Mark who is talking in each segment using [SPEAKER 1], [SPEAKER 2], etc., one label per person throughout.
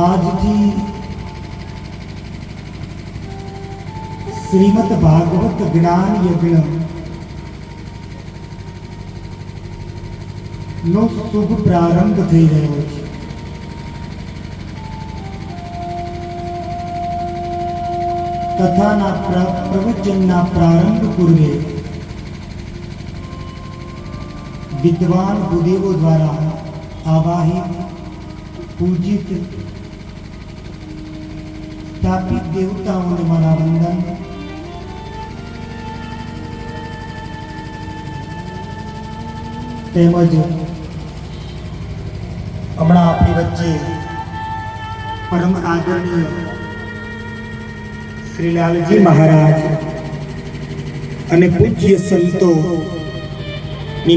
[SPEAKER 1] આજથી શ્રીમદ ભાગવત જ્ઞાન યજ્ઞ નો શુભ પ્રારંભ થઈ રહ્યો છે. કથાના પ્રવચનના પ્રારંભ પૂર્વે વિદ્વાન ભૂદેવો દ્વારા આવાહિત પૂજિત સ્થાપિત દેવતાઓને મારા વંદન. તેમજ હમણાં આપણી વચ્ચે પરમ આદરણીય શ્રી લાલજી મહારાજ અને પૂજ્ય સંતોની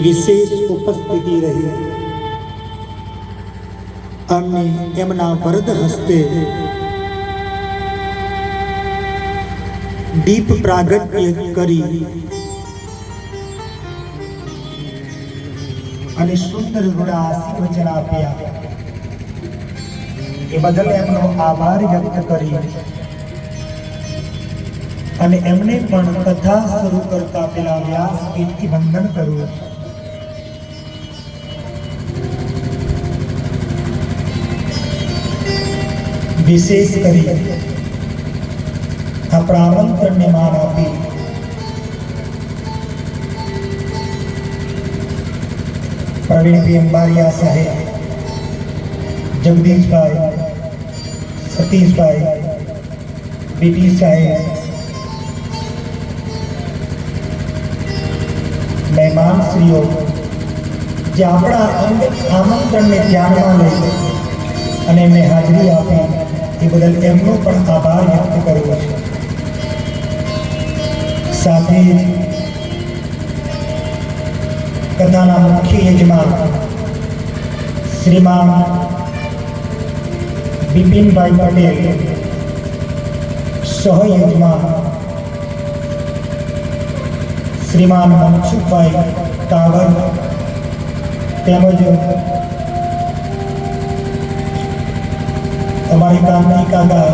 [SPEAKER 1] વિશેષ ઉપસ્થિતિ રહી. અમને એમના વરદ હસ્તે દીપ પ્રાગટ્ય કરી અને સુંદર રૂડા આશીર્વચન આપ્યા. એ બદલ એમનો આભાર વ્યક્ત કરી અને એમને પણ કથા શરૂ કરતા પેલા વ્યાસપીઠથી વંદન કરું. વિશેષ કરી આપણા આમંત્રણને માન આપી પ્રવીણભાઈ અંબારિયા સાહેબ, જગદીશભાઈ, સતીશભાઈ, બીટી સાહેબ, મહેમાનશ્રીઓ જે આપણા આમંત્રણને ધ્યાનમાં લઈ અને એમને હાજરી આપી એ બદલ એમનો પણ આભાર વ્યક્ત કર્યો છે. સાથે જ કથાના મુખ્ય યજમાન શ્રીમાન બિપિનભાઈ પટેલ, સહયજમાન શ્રીમાન મનસુખભાઈ કાવર, તેમજ અમારી કાંતિ કાકા,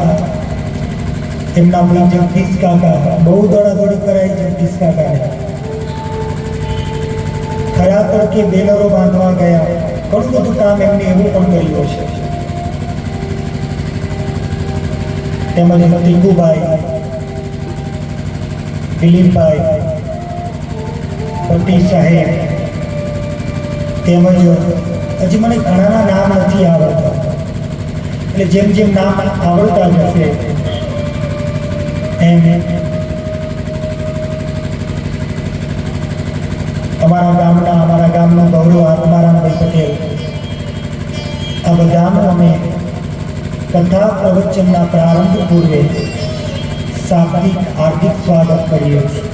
[SPEAKER 1] એમના ભાઈ જગદીશ કાકા, બહુ દોડાદોડી કરાઈ જગદીશ કાકાને. ખરા તડકે બેનરો બાંધવા ગયા, ઘણું બધું કામ એમને એવું પણ કર્યું છે. તેમજ ટીકુભાઈ, દિલીપભાઈ, પટી સાહેબ, તેમજ હજી મને ઘણાના નામ નથી આવડતા, એટલે જેમ જેમ નામ આવડતા જશે એમ અમારા ગામનો ગૌરવ આત્મારામભાઈ પટેલ, આ બધાનું અમે કથા પ્રવચનના પ્રારંભ પૂર્વે શાબ્દિક હાર્દિક સ્વાગત કરીએ છીએ.